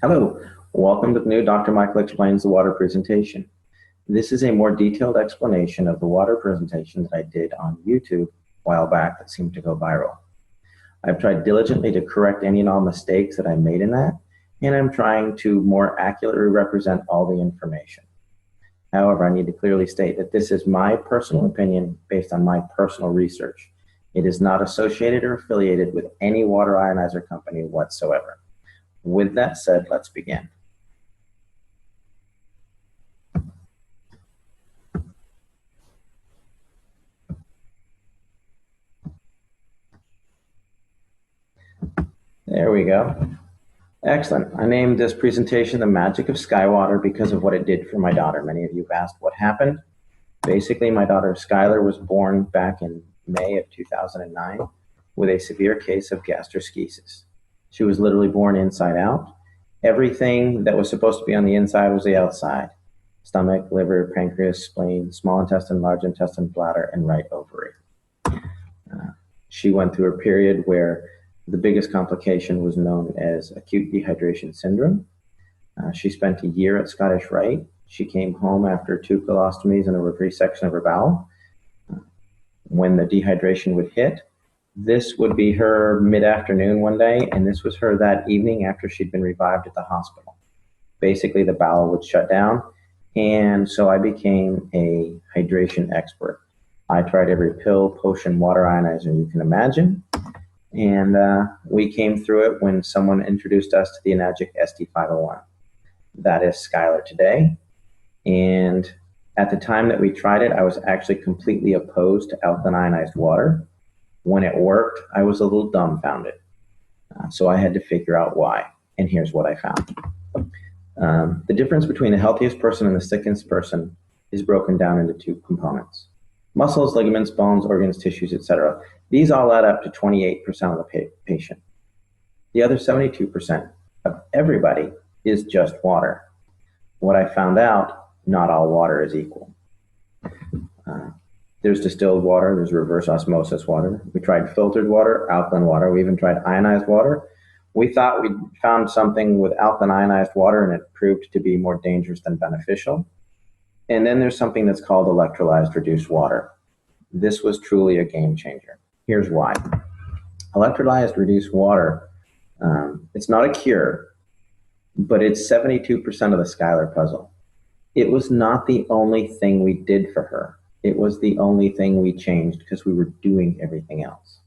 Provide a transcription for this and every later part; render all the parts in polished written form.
Hello, welcome to the new Dr. Michael Explains the Water presentation. This is a more detailed explanation of the water presentation that I did on YouTube a while back that seemed to go viral. I've tried diligently to correct any and all mistakes that I made in that, and I'm trying to more accurately represent all the information. However, I need to clearly state that this is my personal opinion based on my personal research. It is not associated or affiliated with any water ionizer company whatsoever. With that said, let's begin. There we go. Excellent. I named this presentation The Magic of Skywater because of what it did for my daughter. Many of you have asked what happened. Basically, my daughter Skylar was born back in May of 2009 with a severe case of gastroschisis. She was literally born inside out. Everything that was supposed to be on the inside was the outside. Stomach, liver, pancreas, spleen, small intestine, large intestine, bladder, and right ovary. She went through a period where the biggest complication was known as acute dehydration syndrome. She spent a year at Scottish Rite. She came home after 2 colostomies and a resection of her bowel. When the dehydration would hit, this would be her mid-afternoon one day, and this was her that evening after she'd been revived at the hospital. Basically, the bowel would shut down, and so I became a hydration expert. I tried every pill, potion, water ionizer you can imagine, and we came through it when someone introduced us to the Enagic ST501. That is Skylar today, and at the time that we tried it, I was actually completely opposed to alkaline ionized water. When it worked, I was a little dumbfounded. So I had to figure out why, and here's what I found. The difference between the healthiest person and the sickest person is broken down into 2 components. Muscles, ligaments, bones, organs, tissues, etc. These all add up to 28% of the patient. The other 72% of everybody is just water. What I found out, not all water is equal. There's distilled water, there's reverse osmosis water. We tried filtered water, alkaline water, we even tried ionized water. We thought we'd found something with alkaline ionized water and it proved to be more dangerous than beneficial. And then there's something that's called electrolyzed-reduced water. This was truly a game changer. Here's why. Electrolyzed-reduced water, it's not a cure, but it's 72% of the Skylar puzzle. It was not the only thing we did for her. It was the only thing we changed because we were doing everything else.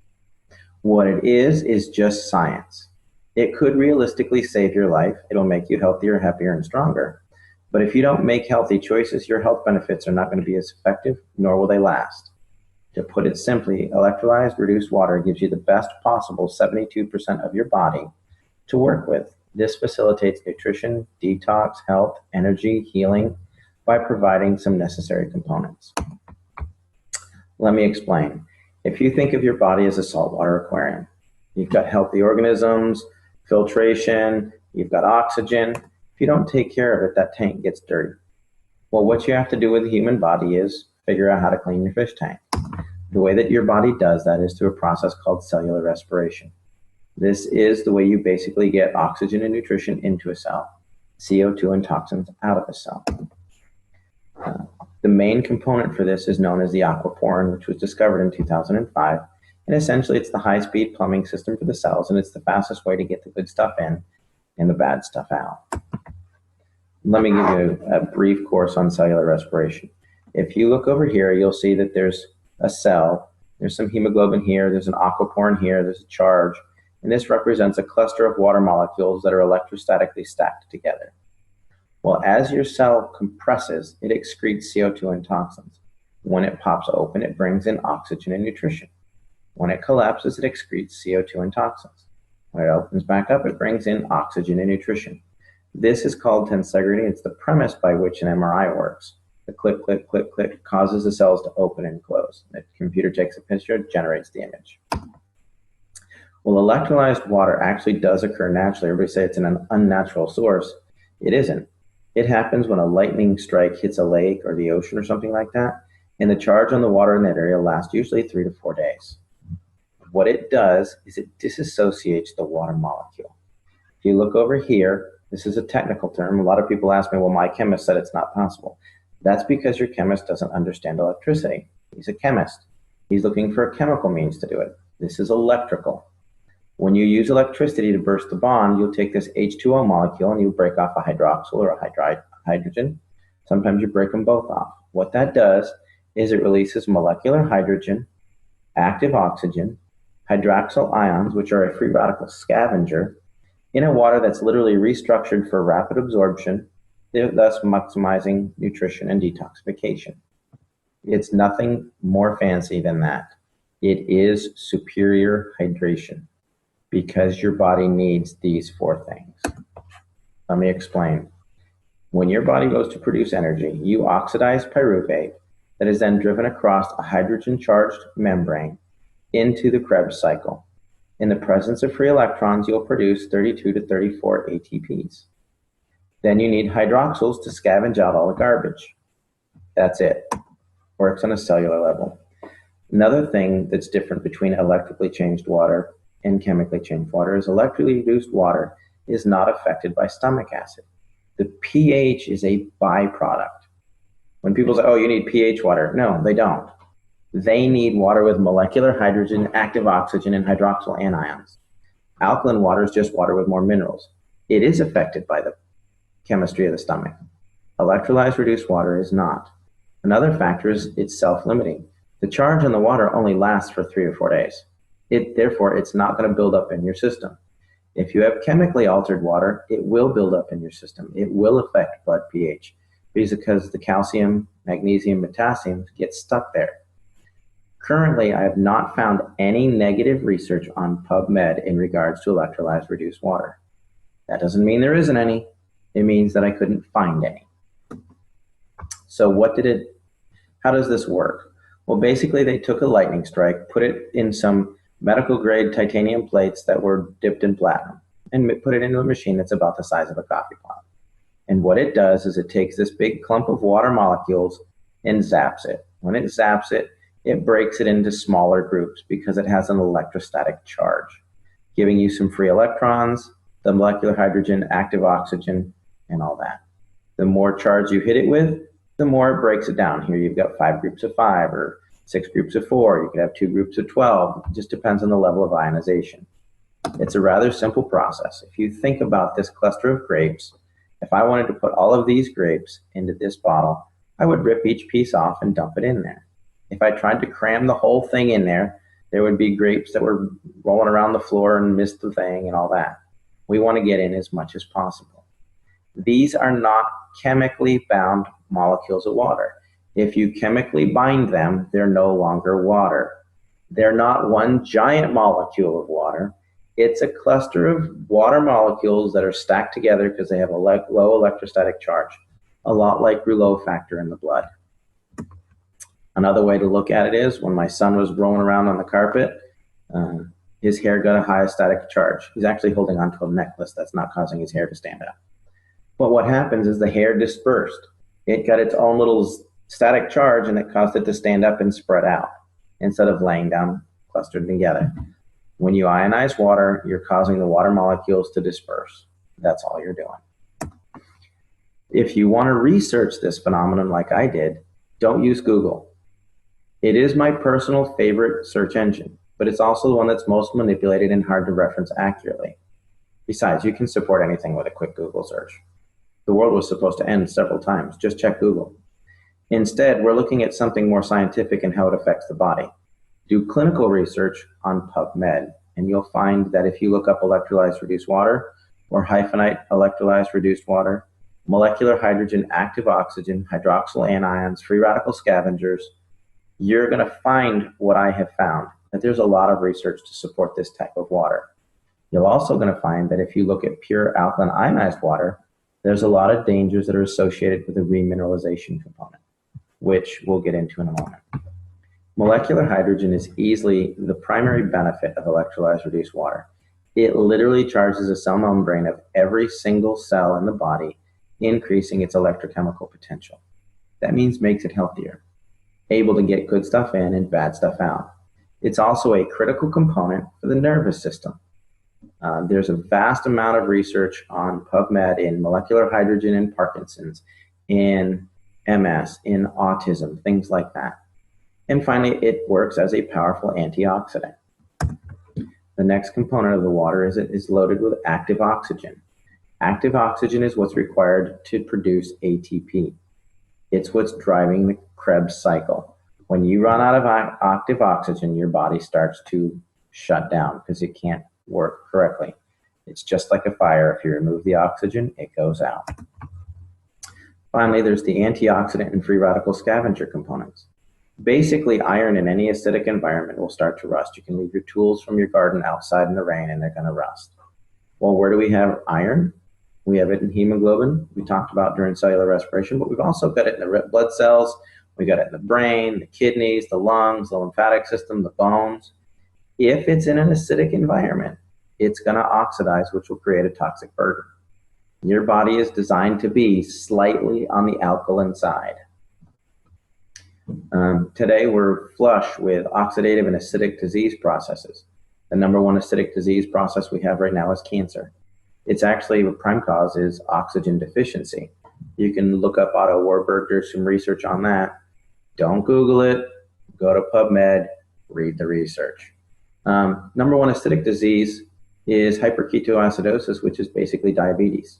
What it is just science. It could realistically save your life. It'll make you healthier, happier, and stronger. But if you don't make healthy choices, your health benefits are not going to be as effective, nor will they last. To put it simply, electrolyzed reduced water gives you the best possible 72% of your body to work with. This facilitates nutrition, detox, health, energy, healing by providing some necessary components. Let me explain. If you think of your body as a saltwater aquarium, you've got healthy organisms, filtration, you've got oxygen. If you don't take care of it, that tank gets dirty. Well, what you have to do with the human body is figure out how to clean your fish tank. The way that your body does that is through a process called cellular respiration. This is the way you basically get oxygen and nutrition into a cell, CO2 and toxins out of a cell. The main component for this is known as the aquaporin, which was discovered in 2005. And essentially, it's the high-speed plumbing system for the cells, and it's the fastest way to get the good stuff in and the bad stuff out. Let me give you a brief course on cellular respiration. If you look over here, you'll see that there's a cell. There's some hemoglobin here. There's an aquaporin here. There's a charge. And this represents a cluster of water molecules that are electrostatically stacked together. Well, as your cell compresses, it excretes CO2 and toxins. When it pops open, it brings in oxygen and nutrition. When it collapses, it excretes CO2 and toxins. When it opens back up, it brings in oxygen and nutrition. This is called tensegrity. It's the premise by which an MRI works. The click, click, click, click causes the cells to open and close. The computer takes a picture, generates the image. Well, electrolyzed water actually does occur naturally. Everybody say it's an unnatural source. It isn't. It happens when a lightning strike hits a lake or the ocean or something like that, and the charge on the water in that area lasts usually 3 to 4 days. What it does is it disassociates the water molecule. If you look over here, This is a technical term. A lot of people ask me, well, my chemist said it's not possible. That's because your chemist doesn't understand electricity. He's a chemist. He's looking for a chemical means to do it. This is electrical. When you use electricity to burst the bond, you'll take this H2O molecule and you break off a hydroxyl or a hydrogen. Sometimes you break them both off. What that does is it releases molecular hydrogen, active oxygen, hydroxyl ions, which are a free radical scavenger, in a water that's literally restructured for rapid absorption, thus maximizing nutrition and detoxification. It's nothing more fancy than that. It is superior hydration because your body needs these four things. Let me explain. When your body goes to produce energy, you oxidize pyruvate that is then driven across a hydrogen-charged membrane into the Krebs cycle. In the presence of free electrons, you'll produce 32 to 34 ATPs. Then you need hydroxyls to scavenge out all the garbage. That's it. Works on a cellular level. Another thing that's different between electrically changed water and chemically changed water is electrically reduced water is not affected by stomach acid. The pH is a byproduct. When people say, oh, you need pH water, no, they don't. They need water with molecular hydrogen, active oxygen, and hydroxyl anions. Alkaline water is just water with more minerals. It is affected by the chemistry of the stomach. Electrolyzed reduced water is not. Another factor is it's self-limiting. The charge in the water only lasts for 3 or 4 days. Therefore, it's not going to build up in your system. If you have chemically altered water, it will build up in your system. It will affect blood pH because the calcium, magnesium, potassium get stuck there. Currently, I have not found any negative research on PubMed in regards to electrolyzed reduced water. That doesn't mean there isn't any. It means that I couldn't find any. So how does this work? Well, basically they took a lightning strike, put it in some medical grade titanium plates that were dipped in platinum and put it into a machine that's about the size of a coffee pot. And what it does is it takes this big clump of water molecules and zaps it. When it zaps it, it breaks it into smaller groups because it has an electrostatic charge, giving you some free electrons, the molecular hydrogen, active oxygen, and all that. The more charge you hit it with, the more it breaks it down. Here you've got 5 groups of 5 or 6 groups of 4. You could have 2 groups of 12. It just depends on the level of ionization. It's a rather simple process. If you think about this cluster of grapes, if I wanted to put all of these grapes into this bottle, I would rip each piece off and dump it in there. If I tried to cram the whole thing in there, there would be grapes that were rolling around the floor and missed the thing and all that. We want to get in as much as possible. These are not chemically bound molecules of water. If you chemically bind them, they're no longer water. They're not one giant molecule of water. It's a cluster of water molecules that are stacked together because they have a low electrostatic charge, a lot like Rouleau factor in the blood. Another way to look at it is when my son was rolling around on the carpet, his hair got a high static charge. He's actually holding onto a necklace that's not causing his hair to stand up. But what happens is the hair dispersed. It got its own little static charge and it caused it to stand up and spread out instead of laying down clustered together. When you ionize water, you're causing the water molecules to disperse. That's all you're doing. If you want to research this phenomenon like I did, don't use Google. It is my personal favorite search engine, but it's also the one that's most manipulated and hard to reference accurately. Besides, you can support anything with a quick Google search. The world was supposed to end several times. Just check Google. Instead, we're looking at something more scientific and how it affects the body. Do clinical research on PubMed, and you'll find that if you look up electrolyzed reduced water or hyphenate electrolyzed reduced water, molecular hydrogen, active oxygen, hydroxyl anions, free radical scavengers, you're going to find what I have found, that there's a lot of research to support this type of water. You're also going to find that if you look at pure alkaline ionized water, there's a lot of dangers that are associated with the remineralization component, which we'll get into in a moment. Molecular hydrogen is easily the primary benefit of electrolyzed reduced water. It literally charges the cell membrane of every single cell in the body, increasing its electrochemical potential. That means makes it healthier, able to get good stuff in and bad stuff out. It's also a critical component for the nervous system. There's a vast amount of research on PubMed in molecular hydrogen in Parkinson's, in MS, in autism, things like that. And finally, it works as a powerful antioxidant. The next component of the water is it is loaded with active oxygen. Active oxygen is what's required to produce ATP. It's what's driving the Krebs cycle. When you run out of active oxygen, your body starts to shut down because it can't work correctly. It's just like a fire. If you remove the oxygen, it goes out. Finally, there's the antioxidant and free radical scavenger components. Basically, iron in any acidic environment will start to rust. You can leave your tools from your garden outside in the rain and they're going to rust. Well, where do we have iron? We have it in hemoglobin, we talked about during cellular respiration, but we've also got it in the red blood cells. We got it in the brain, the kidneys, the lungs, the lymphatic system, the bones. If it's in an acidic environment, it's going to oxidize, which will create a toxic burden. Your body is designed to be slightly on the alkaline side. Today, we're flush with oxidative and acidic disease processes. The number one acidic disease process we have right now is cancer. It's actually, the prime cause is oxygen deficiency. You can look up Otto Warburg, there's some research on that. Don't Google it, go to PubMed, read the research. Number one acidic disease is hyperketoacidosis, which is basically diabetes.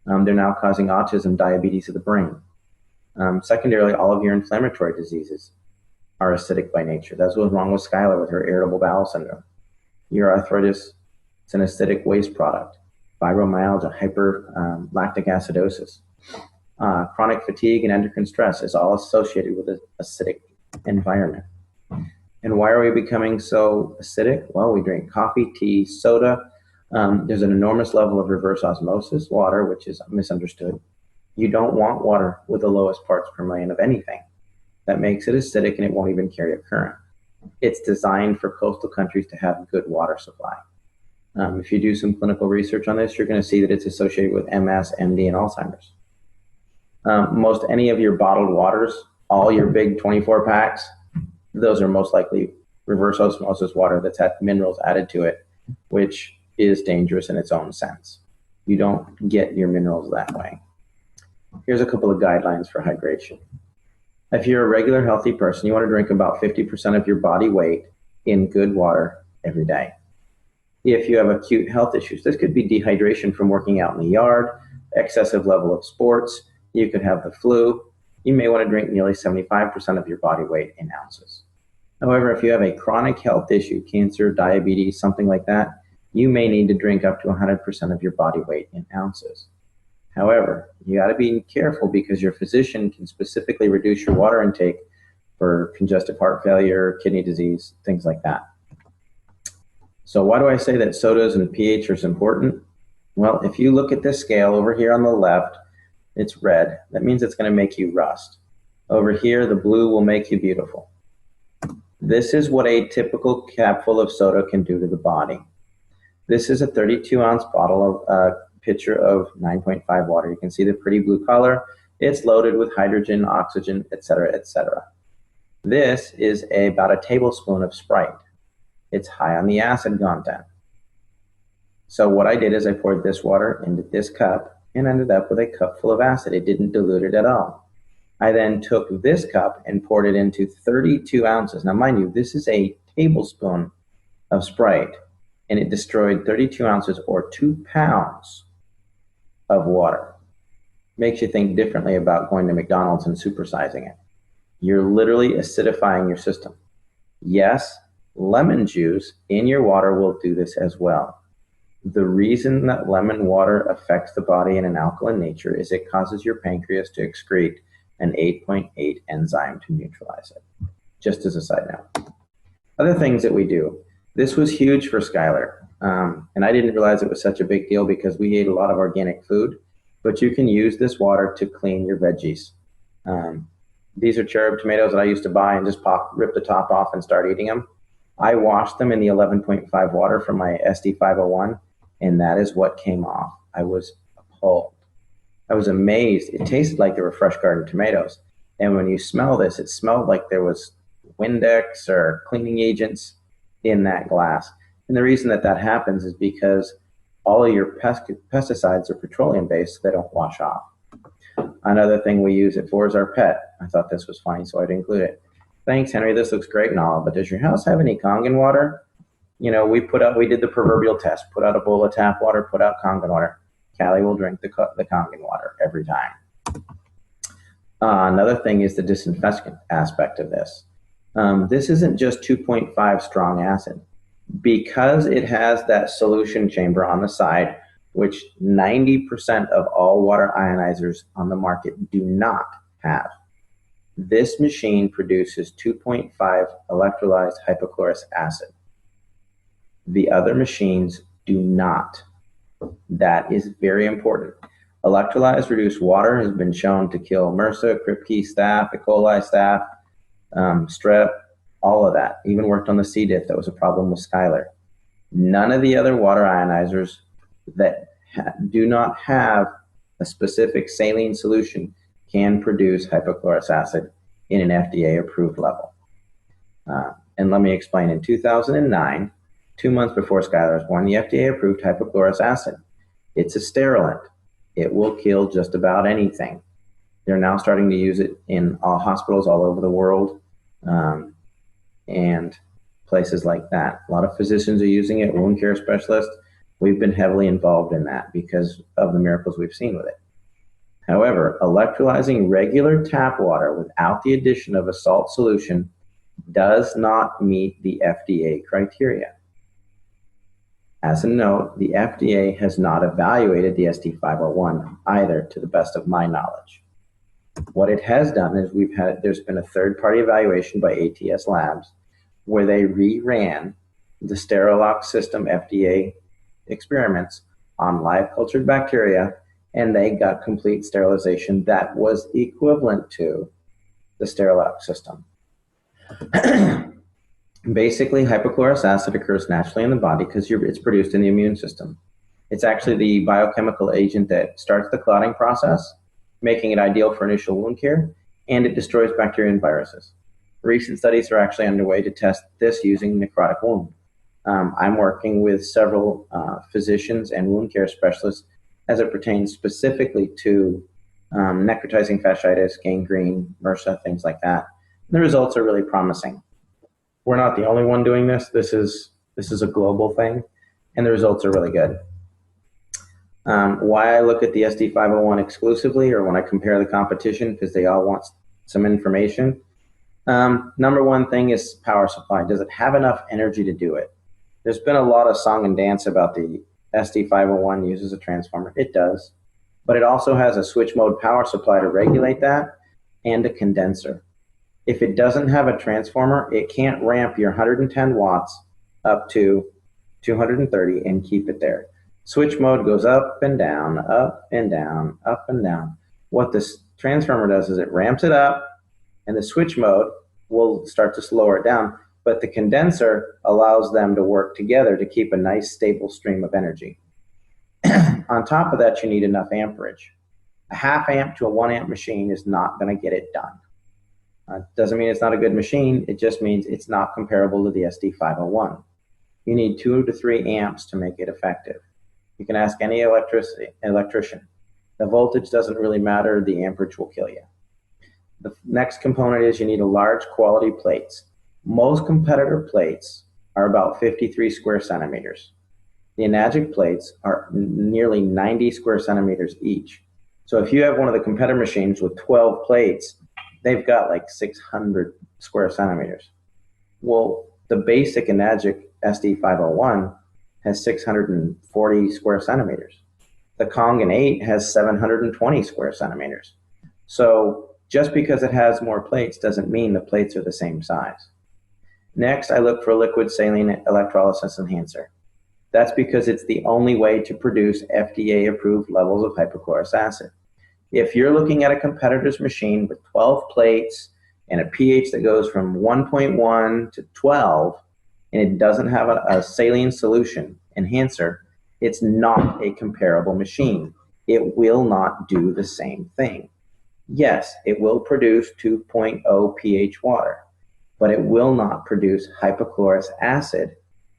They're now causing autism, diabetes of the brain. Secondarily, all of your inflammatory diseases are acidic by nature. That's what's wrong with Skylar with her irritable bowel syndrome. Your arthritis, it's an acidic waste product. Fibromyalgia, hyperlactic acidosis. Chronic fatigue and endocrine stress is all associated with an acidic environment. And why are we becoming so acidic? Well, we drink coffee, tea, soda. There's an enormous level of reverse osmosis, water, which is misunderstood. You don't want water with the lowest parts per million of anything. That makes it acidic and it won't even carry a current. It's designed for coastal countries to have good water supply. If you do some clinical research on this, you're going to see that it's associated with MS, MD, and Alzheimer's. Most any of your bottled waters, all your big 24 packs, those are most likely reverse osmosis water that's had minerals added to it, which is dangerous in its own sense. You don't get your minerals that way. Here's a couple of guidelines for hydration. If you're a regular healthy person, you want to drink about 50% of your body weight in good water every day. If you have acute health issues, this could be dehydration from working out in the yard, excessive level of sports, you could have the flu. You may want to drink nearly 75% of your body weight in ounces. However, if you have a chronic health issue, cancer, diabetes, something like that, you may need to drink up to 100% of your body weight in ounces. However, you got to be careful because your physician can specifically reduce your water intake for congestive heart failure, kidney disease, things like that. So why do I say that sodas and pH are important? Well, if you look at this scale over here on the left, it's red. That means it's going to make you rust. Over here, the blue will make you beautiful. This is what a typical capful of soda can do to the body. This is a 32-ounce bottle of pitcher of 9.5 water. You can see the pretty blue color. It's loaded with hydrogen, oxygen, etc., etc. This is about a tablespoon of Sprite. It's high on the acid content. So what I did is I poured this water into this cup and ended up with a cup full of acid. It didn't dilute it at all. I then took this cup and poured it into 32 ounces. Now, mind you, this is a tablespoon of Sprite, and it destroyed 32 ounces or 2 pounds of water. Makes you think differently about going to McDonald's and supersizing it. You're literally acidifying your system. Yes, lemon juice in your water will do this as well. The reason that lemon water affects the body in an alkaline nature is it causes your pancreas to excrete an 8.8 enzyme to neutralize it. Just as a side note. Other things that we do. This was huge for Skylar. And I didn't realize it was such a big deal because we ate a lot of organic food, but you can use this water to clean your veggies. These are cherub tomatoes that I used to buy and just rip the top off and start eating them. I washed them in the 11.5 water from my SD501, and that is what came off. I was appalled. I was amazed. It tasted like they were fresh garden tomatoes. And when you smell this, it smelled like there was Windex or cleaning agents in that glass. And the reason that that happens is because all of your pesticides are petroleum-based, so they don't wash off. Another thing we use it for is our pet. I thought this was funny, so I'd include it. Thanks, Henry. This looks great and all, but does your house have any Kangen water? You know, we did the proverbial test. Put out a bowl of tap water, put out Kangen water. Callie will drink the Kangen water every time. Another thing is the disinfectant aspect of this. This isn't just 2.5 strong acid. Because it has that solution chamber on the side, which 90% of all water ionizers on the market do not have. This machine produces 2.5 electrolyzed hypochlorous acid. The other machines do not. That is very important. Electrolyzed reduced water has been shown to kill MRSA, Kripke staph, E. coli staph, strep, all of that. Even worked on the C. diff. That was a problem with Skylar. None of the other water ionizers that do not have a specific saline solution can produce hypochlorous acid in an FDA-approved level. And let me explain. In 2009, 2 months before Skylar was born, the FDA approved hypochlorous acid. It's a sterilant. It will kill just about anything. They're now starting to use it in all hospitals all over the world. And places like that. A lot of physicians are using it, wound care specialists. We've been heavily involved in that because of the miracles we've seen with it. However, electrolyzing regular tap water without the addition of a salt solution does not meet the FDA criteria. As a note, the FDA has not evaluated the ST501 either, to the best of my knowledge. What it has done is there's been a third-party evaluation by ATS Labs where they reran the Sterilox system FDA experiments on live cultured bacteria, and they got complete sterilization that was equivalent to the Sterilox system. Basically, hypochlorous acid occurs naturally in the body because it's produced in the immune system. It's actually the biochemical agent that starts the clotting process, making it ideal for initial wound care, and it destroys bacteria and viruses. Recent studies are actually underway to test this using necrotic wound. I'm working with several physicians and wound care specialists as it pertains specifically to necrotizing fasciitis, gangrene, MRSA, things like that. And the results are really promising. We're not the only one doing this. This is a global thing, and the results are really good. Why I look at the SD501 exclusively, or when I compare the competition, because they all want some information. Number one thing is power supply. Does it have enough energy to do it? There's been a lot of song and dance about the SD501 uses a transformer. It does, but it also has a switch mode power supply to regulate that and a condenser. If it doesn't have a transformer, it can't ramp your 110 watts up to 230 and keep it there. Switch mode goes up and down, up and down, up and down. What this transformer does is it ramps it up, and the switch mode will start to slow it down, but the condenser allows them to work together to keep a nice stable stream of energy. On top of that, you need enough amperage. A half amp to a 1 amp machine is not going to get it done. Doesn't mean it's not a good machine, it just means it's not comparable to the SD501. You need 2 to 3 amps to make it effective. You can ask any electrician. The voltage doesn't really matter, the amperage will kill you. The next component is you need a large quality plates. Most competitor plates are about 53 square centimeters. The Enagic plates are nearly 90 square centimeters each. So if you have one of the competitor machines with 12 plates, they've got like 600 square centimeters. Well, the basic Enagic SD501 has 640 square centimeters. The Kangen 8 has 720 square centimeters. So just because it has more plates doesn't mean the plates are the same size. Next, I look for a liquid saline electrolysis enhancer. That's because it's the only way to produce FDA-approved levels of hypochlorous acid. If you're looking at a competitor's machine with 12 plates and a pH that goes from 1.1 to 12, and it doesn't have a saline solution enhancer, it's not a comparable machine. It will not do the same thing. Yes, it will produce 2.0 pH water, but it will not produce hypochlorous acid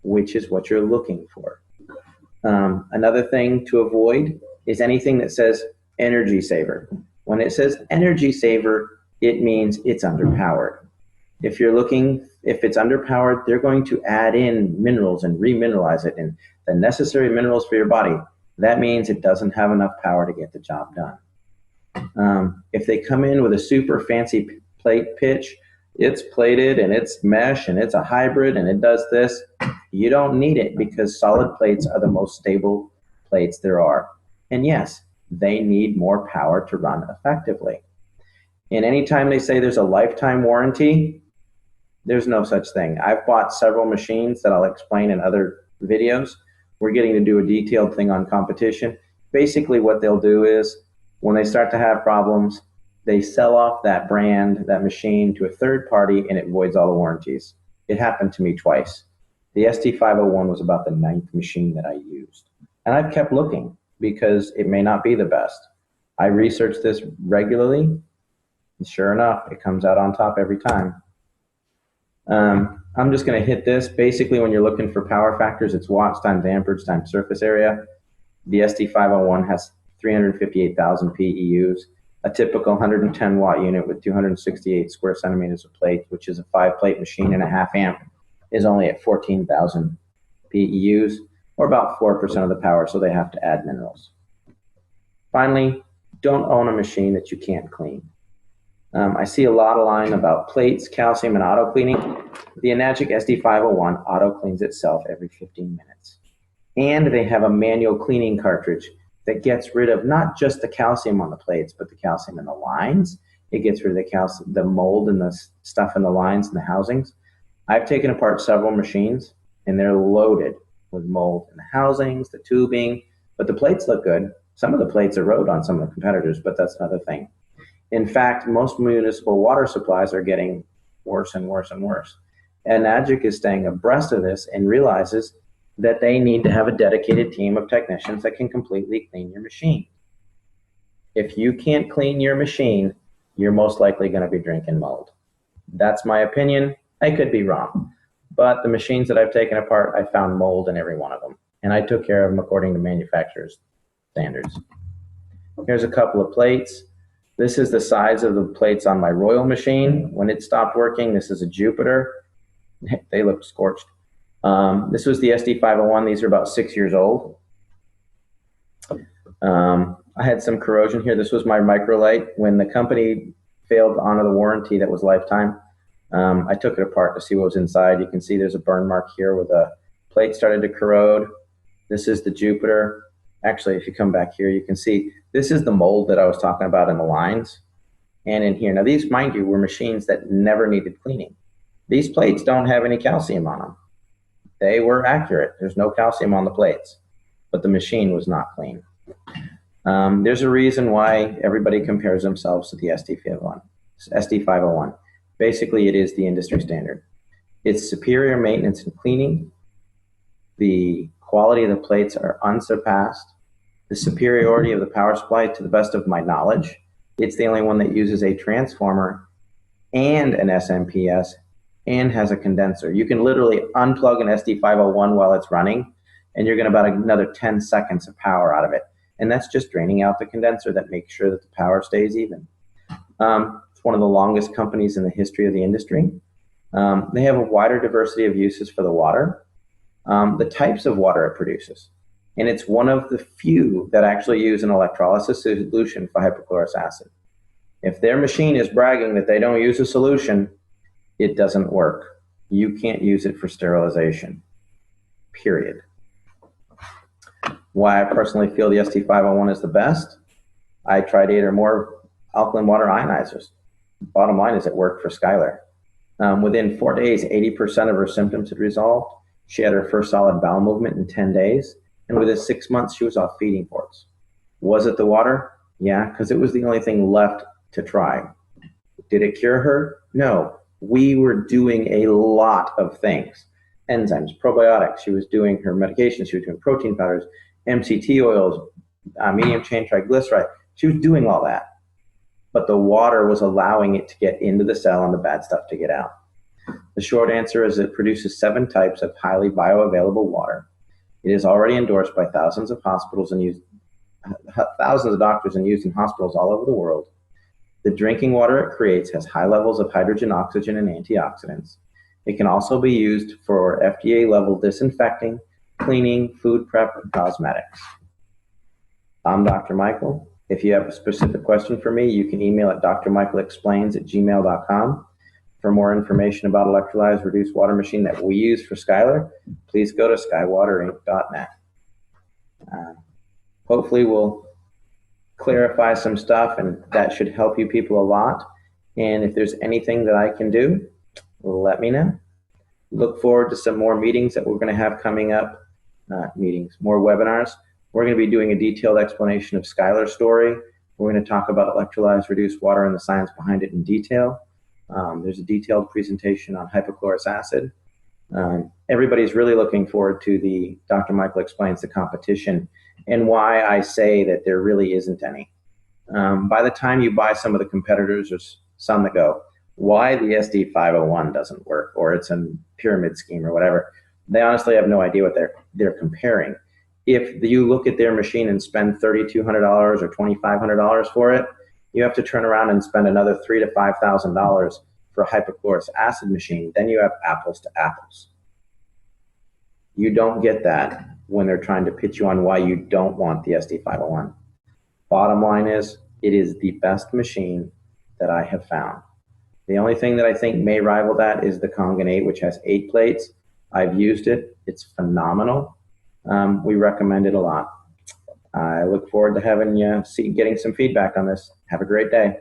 which is what you're looking for. Another thing to avoid is anything that says energy saver. When it says energy saver, it means it's underpowered. If it's underpowered, they're going to add in minerals and remineralize it, and the necessary minerals for your body. That means it doesn't have enough power to get the job done. If they come in with a super fancy plate pitch, it's plated and it's mesh and it's a hybrid and it does this, you don't need it, because solid plates are the most stable plates there are. And yes, they need more power to run effectively. And anytime they say there's a lifetime warranty, there's no such thing. I've bought several machines that I'll explain in other videos. We're getting to do a detailed thing on competition. Basically what they'll do is when they start to have problems, they sell off that brand, that machine, to a third party, and it voids all the warranties. It happened to me twice. The ST501 was about the 9th machine that I used. And I've kept looking because it may not be the best. I research this regularly, and sure enough, it comes out on top every time. I'm just going to hit this. Basically, when you're looking for power factors, it's watts times amperage times surface area. The ST501 has 358,000 PEUs. A typical 110 watt unit with 268 square centimeters of plate, which is a 5-plate machine and a half amp, is only at 14,000 PEUs, or about 4% of the power, so they have to add minerals. Finally, don't own a machine that you can't clean. I see a lot of line about plates, calcium, and auto cleaning. The Enagic ST501 auto cleans itself every 15 minutes. And they have a manual cleaning cartridge that gets rid of not just the calcium on the plates, but the calcium in the lines. It gets rid of the calcium, the mold and the stuff in the lines and the housings. I've taken apart several machines, and they're loaded with mold in the housings, the tubing, but the plates look good. Some of the plates erode on some of the competitors, but that's another thing. In fact, most municipal water supplies are getting worse and worse and worse. Enagic is staying abreast of this and realizes that they need to have a dedicated team of technicians that can completely clean your machine. If you can't clean your machine, you're most likely going to be drinking mold. That's my opinion. I could be wrong. But the machines that I've taken apart, I found mold in every one of them. And I took care of them according to manufacturer's standards. Here's a couple of plates. This is the size of the plates on my Royal machine. When it stopped working, this is a Jupiter. They look scorched. This was the SD501. These are about 6 years old. I had some corrosion here. This was my microlite. When the company failed to honor the warranty that was lifetime, I took it apart to see what was inside. You can see there's a burn mark here where the plate started to corrode. This is the Jupiter. Actually, if you come back here, you can see this is the mold that I was talking about in the lines and in here. Now, these, mind you, were machines that never needed cleaning. These plates don't have any calcium on them. They were accurate. There's no calcium on the plates, but the machine was not clean. There's a reason why everybody compares themselves to the SD501. Basically, it is the industry standard. It's superior maintenance and cleaning. The quality of the plates are unsurpassed. The superiority of the power supply, to the best of my knowledge, it's the only one that uses a transformer and an SMPS and has a condenser. You can literally unplug an SD501 while it's running, and you're going to about another 10 seconds of power out of it. And that's just draining out the condenser that makes sure that the power stays even. It's one of the longest companies in the history of the industry. They have a wider diversity of uses for the water, the types of water it produces. And it's one of the few that actually use an electrolysis solution for hypochlorous acid. If their machine is bragging that they don't use a solution, it doesn't work. You can't use it for sterilization, period. Why I personally feel the ST501 is the best, I tried 8 or more alkaline water ionizers. Bottom line is it worked for Skylar. Within 4 days, 80% of her symptoms had resolved. She had her first solid bowel movement in 10 days. And within 6 months, she was off feeding ports. Was it the water? Yeah, because it was the only thing left to try. Did it cure her? No. We were doing a lot of things. Enzymes, probiotics. She was doing her medications. She was doing protein powders, MCT oils, medium chain triglyceride. She was doing all that. But the water was allowing it to get into the cell and the bad stuff to get out. The short answer is it produces 7 types of highly bioavailable water. It is already endorsed by thousands of hospitals and used thousands of doctors and used in hospitals all over the world. The drinking water it creates has high levels of hydrogen, oxygen, and antioxidants. It can also be used for FDA-level disinfecting, cleaning, food prep, and cosmetics. I'm Dr. Michael. If you have a specific question for me, you can email at drmichaelexplains@gmail.com. For more information about electrolyzed reduced water machine that we use for Skylar, please go to skywaterinc.net. Hopefully we'll clarify some stuff, and that should help you people a lot. And if there's anything that I can do, let me know. Look forward to some more meetings that we're going to have coming up, more webinars. We're going to be doing a detailed explanation of Skylar's story. We're going to talk about electrolyzed reduced water and the science behind it in detail. There's a detailed presentation on hypochlorous acid. Everybody's really looking forward to the Dr. Michael Explains the competition and why I say that there really isn't any. By the time you buy some of the competitors, there's some that go, why the SD501 doesn't work, or it's a pyramid scheme or whatever. They honestly have no idea what they're comparing. If you look at their machine and spend $3,200 or $2,500 for it, you have to turn around and spend another $3,000 to $5,000 for a hypochlorous acid machine. Then you have apples to apples. You don't get that when they're trying to pitch you on why you don't want the SD501. Bottom line is, it is the best machine that I have found. The only thing that I think may rival that is the Kangen 8, which has 8 plates. I've used it. It's phenomenal. We recommend it a lot. I look forward to having you getting some feedback on this. Have a great day.